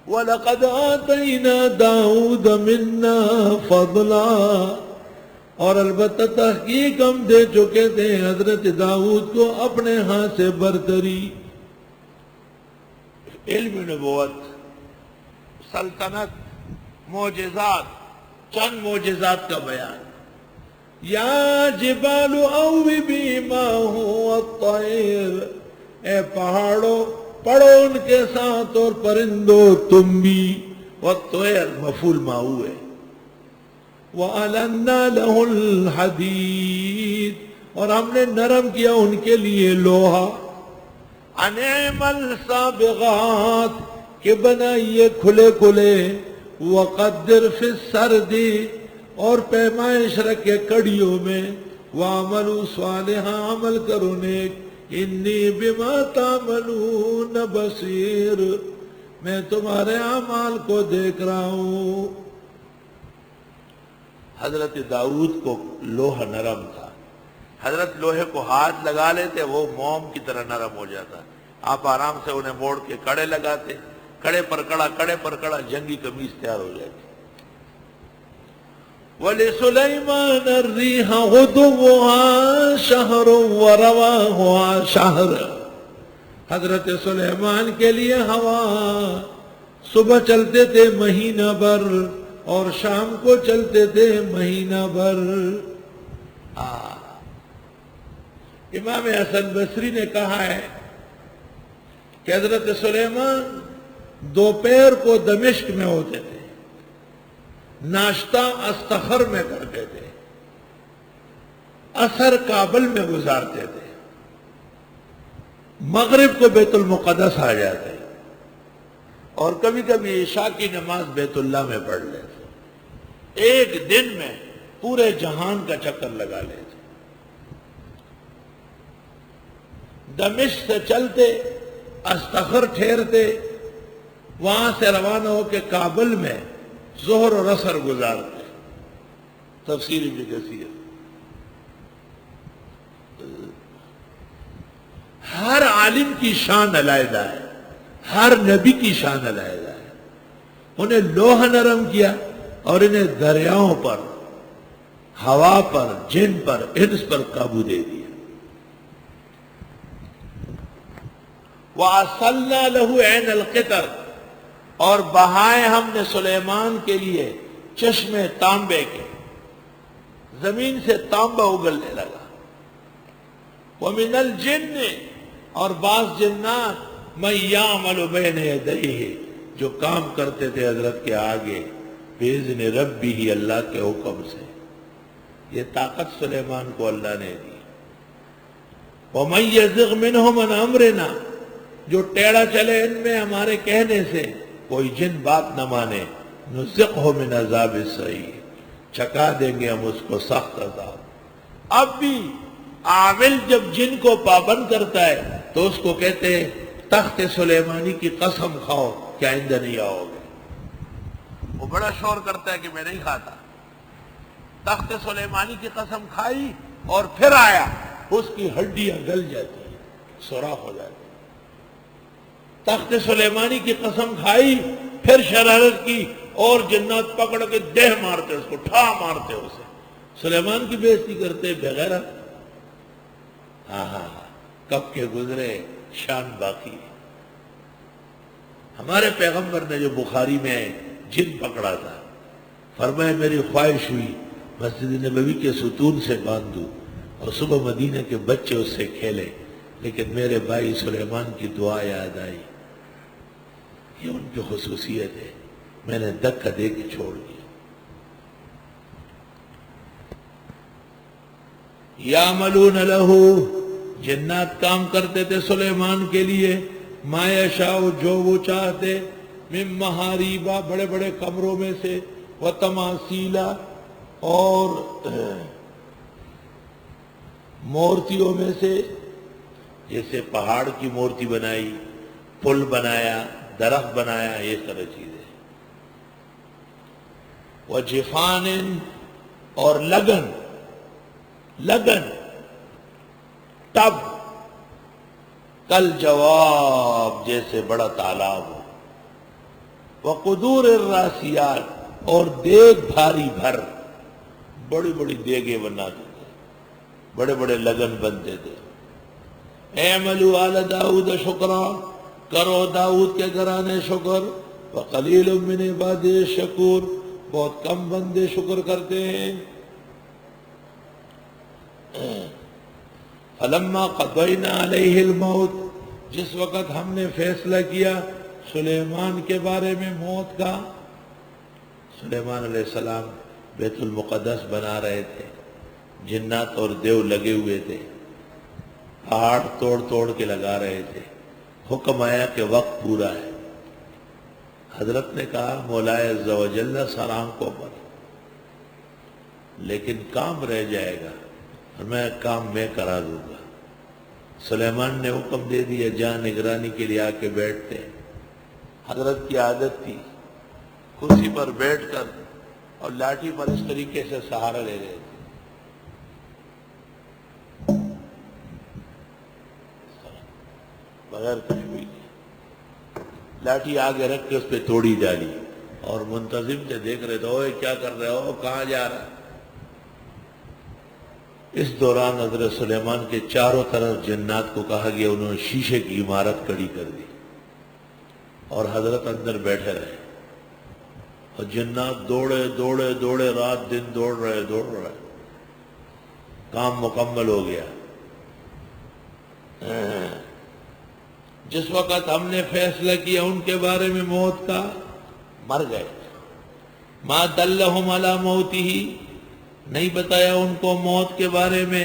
وَلَقَدْ آتَيْنَا دَاؤُودَ مِنَّا فَضْلًا، اور البتہ تحقیق ہم دے چکے تھے حضرت داؤد کو اپنے ہاں سے برتری۔ علم نبوت، سلطنت، معجزات، چند معجزات کا بیان۔ یا جبال اوبی معہ والطیر، اے پہاڑوں پڑھو ان کے ساتھ، اور پرندوں تم بھی۔ والطیر مفعول معہ ہے۔ وَأَلَنَّا لَهُ الْحَدِيدَ، اور ہم نے نرم کیا ان کے لیے لوہا۔ أَنِ اعْمَلْ سَابِغَاتٍ، کہ بنائیے کھلے کھلے۔ وَقَدِّرْ فِي السَّرْدِ، اور پیمائش رکھے کڑیوں میں۔ وَعَمَلُوا صَالِحًا، عمل کرو نیک۔ إِنِّي بِمَا تَعْمَلُونَ بَصِيرٌ، میں تمہارے اعمال کو دیکھ رہا ہوں۔ حضرت داؤد کو لوہا نرم تھا، حضرت لوہے کو ہاتھ لگا لیتے وہ موم کی طرح نرم ہو جاتا، آپ آرام سے انہیں موڑ کے کڑے لگاتے، کڑے پر کڑا جنگی قمیص تیار ہو جاتی۔ وَلِسُلَيْمَانَ الرِّيحَ غُدُوُّهَا شَهْرٌ وَرَوَاحُهَا شَهْرٌ، حضرت سلیمان کے لیے ہوا صبح چلتے تھے مہینہ بھر، اور شام کو چلتے تھے مہینہ بھر۔ امام حسن بصری نے کہا ہے کہ حضرت سلیمان دوپہر کو دمشق میں ہوتے تھے، ناشتہ استخر میں کرتے تھے، عصر کابل میں گزارتے تھے، مغرب کو بیت المقدس آ جاتے، اور کبھی کبھی عشاء کی نماز بیت اللہ میں پڑھ لیتے۔ ایک دن میں پورے جہان کا چکر لگا لیتے۔ دمشق سے چلتے، استخر ٹھہرتے، وہاں سے روانہ ہو کے کابل میں ظہر اور عصر گزارتے۔ تفسیر ابن کثیر۔ ہر عالم کی شان علیحدہ ہے، ہر نبی کی شان علیحدہ ہے۔ انہیں لوہا نرم کیا، اور انہیں دریاؤں پر، ہوا پر، جن پر، انس پر قابو دے دیا۔ وَأَصَلْنَا لَهُ عَيْنَ الْقِطَرِ، اور بہائے ہم نے سلیمان کے لیے چشمے تانبے کے، زمین سے تانبا اگلنے لگا۔ وَمِنَ الْجِنِّ، اور بعض جنات، مَن يَعْمَلُ بَيْنَ يَدَيْهِ، جو کام کرتے تھے حضرت کے آگے، بِإِذْنِ رَبِّهِ، اللہ کے حکم سے۔ یہ طاقت سلیمان کو اللہ نے دی۔ وَمَن يَزِغْ مِنْهُمْ عَنْ أَمْرِنَا، جو ٹیڑھا چلے ان میں ہمارے کہنے سے، کوئی جن بات نہ مانے، نُزِقْهُ مِنْ عَذَابِ السَّعِيرِ، چکا دیں گے ہم اس کو سخت عذاب۔ اب بھی عامل جب جن کو پابند کرتا ہے تو اس کو کہتے ہیں تخت سلیمانی کی قسم کھاؤ کہ آئندہ نہیں آؤ گے۔ وہ بڑا شور کرتا ہے کہ میں نہیں کھاتا، تخت سلیمانی کی قسم کھائی اور پھر آیا، اس کی ہڈیاں گل جاتی ہیں، سوراخ ہو جاتی ہیں۔ تخت سلیمانی کی قسم کھائی، پھر شرارت کی، اور جنات پکڑ کے دہ مارتے، اس کو ٹھا مارتے، اسے سلیمان کی بےعزتی کرتے بغیرت۔ ہاں کب کے گزرے، شان باقی۔ ہمارے پیغمبر نے جو بخاری میں جن پکڑا تھا، فرمایا میری خواہش ہوئی مسجد نبوی کے ستون سے باندھوں اور صبح مدینہ کے بچے اس سے کھیلے، لیکن میرے بھائی سلیمان کی دعا یاد آئی۔ یہ ان کی خصوصیت ہے، میں نے دھکا دے کے چھوڑ دیا۔ یعملون لہ، جنات کام کرتے تھے سلیمان کے لیے، ما یشاء، جو وہ چاہتے، من محاریبا، بڑے بڑے کمروں میں سے، وتماثیلا، اور مورتیوں میں سے، جیسے پہاڑ کی مورتی بنائی، پل بنایا، درخت بنایا، یہ سارے چیزیں۔ وجفان، اور لگن ٹب، کل جواب، جیسے بڑا تالاب ہو۔ وقدور الراسیات، اور دیگ بھاری بھر، بڑی بڑی دیگیں بناتے تھے، بڑے بڑے لگن بنتے تھے۔ اعملوا آل داؤد شکرا، کرو داؤد کے گھرانے شکر، وقلیل من عبادی الشکور، بہت کم بندے شکر کرتے ہیں۔ فلما قضینا علیہ الموت، جس وقت ہم نے فیصلہ کیا سلیمان کے بارے میں موت کا، سلیمان علیہ السلام بیت المقدس بنا رہے تھے، جنات اور دیو لگے ہوئے تھے، پہاڑ توڑ توڑ کے لگا رہے تھے، حکم آیا کہ وقت پورا ہے۔ حضرت نے کہا مولا عز و جل سلام کو پر، لیکن کام رہ جائے گا، میں کام میں کرا دوں گا۔ سلیمان نے حکم دے دیا جہاں نگرانی کے لیے آ کے بیٹھتے۔ حضرت کی عادت تھی کرسی پر بیٹھ کر اور لاٹھی پر اس طریقے سے سہارا لے رہے تھے، بغیر تشبیہ کے لاٹھی آگے رکھ کے اس پہ توڑی ڈالی، اور منتظم سے دیکھ رہے تھے، اوے کیا کر رہے ہو، کہاں جا رہا ہے؟ اس دوران حضرت سلیمان کے چاروں طرف جنات کو کہا گیا، انہوں نے شیشے کی عمارت کھڑی کر دی اور حضرت اندر بیٹھے رہے، اور جنات دوڑے دوڑے دوڑے رات دن دوڑ رہے، کام مکمل ہو گیا۔ جس وقت ہم نے فیصلہ کیا ان کے بارے میں موت کا، مر گئے۔ ما دلہم علی موتہ، نہیں بتایا ان کو موت کے بارے میں،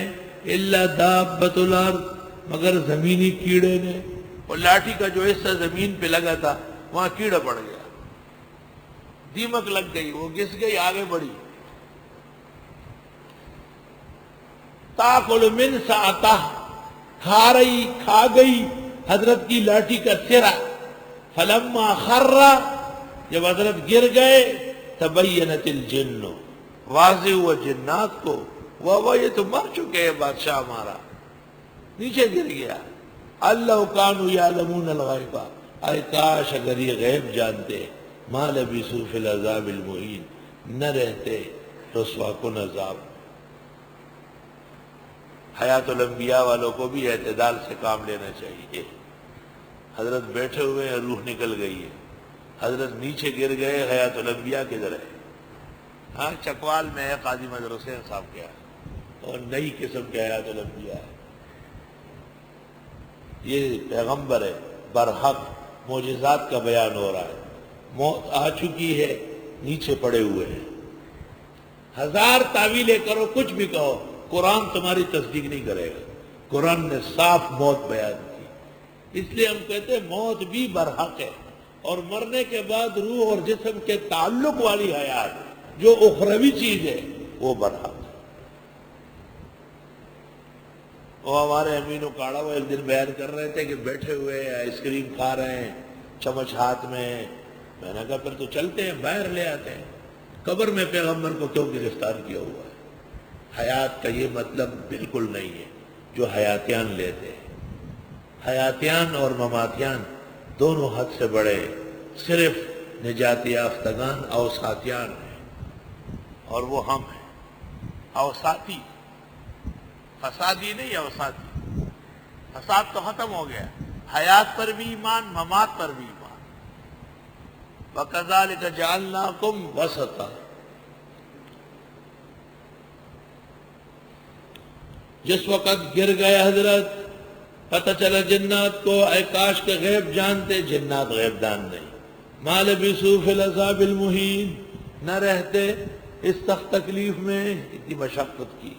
الا دابۃ الارض، مگر زمینی کیڑے نے، اور لاٹھی کا جو حصہ زمین پہ لگا تھا وہاں کیڑا پڑ گیا، دیمک لگ گئی، وہ گھس گئی، آگے بڑھی۔ تاکل من سعتہ، کھا گئی حضرت کی لاٹھی کا سرا۔ فلما خر، جب حضرت گر گئے، تبینت الجن، واضح ہوا جنات کو، وہ یہ تو مر چکے ہیں، بادشاہ ہمارا نیچے گر گیا۔ اللہ کانوا یعلمون الغیب، اے کاش اگر یہ غیب جانتے، ما لبثوا فی العذاب المہین، نہ رہتے رسوا کن عذاب۔ حیات الانبیاء والوں کو بھی اعتدال سے کام لینا چاہیے۔ حضرت بیٹھے ہوئے ہیں، روح نکل گئی ہے، حضرت نیچے گر گئے، حیات الانبیاء کدھر ہے؟ ہاں چکوال میں ہے، قاضی مظہر حسین صاحب کے ہے، اور نئی قسم کے حیات الانبیاء ہے۔ یہ پیغمبر ہے، برحق معجزات کا بیان ہو رہا ہے، موت آ چکی ہے، نیچے پڑے ہوئے ہیں۔ ہزار تعویلیں کرو، کچھ بھی کہو، قرآن تمہاری تصدیق نہیں کرے گا۔ قرآن نے صاف موت بیان کی، اس لیے ہم کہتے ہیں موت بھی برحق ہے، اور مرنے کے بعد روح اور جسم کے تعلق والی حیات جو اخروی چیز ہے وہ برحق ہے۔ وہ ہمارے امین و کاڑا وہ ایک دن بیان کر رہے تھے کہ بیٹھے ہوئے آئس کریم کھا رہے ہیں، چمچ ہاتھ میں، میں نے کہا پھر تو چلتے ہیں باہر لے آتے ہیں، قبر میں پیغمبر کو کیوں گرفتار کیا ہوا ہے؟ حیات کا یہ مطلب بالکل نہیں ہے جو حیاتیان لیتے ہیں۔ حیاتیان اور مماتیان دونوں حد سے بڑے، صرف نجات یافتگان اوساتیان ہیں، اور وہ ہم ہیں اوساتی، فسادی نہیں، اوساطی۔ فساد تو ختم ہو گیا، حیات پر بھی ایمان، ممات پر بھی ایمان۔ وَكَذَلِكَ جَعَلْنَاكُمْ وَسَطًا، جس وقت گر گئے حضرت، پتہ چلا جنات کو، اے کاش کے غیب جانتے، جنات غیب دان نہیں۔ مَا لَبِثُوا فِي الْعَذَابِ الْمُهِينِ، نہ رہتے اس سخت تکلیف میں، اتنی مشقت کی۔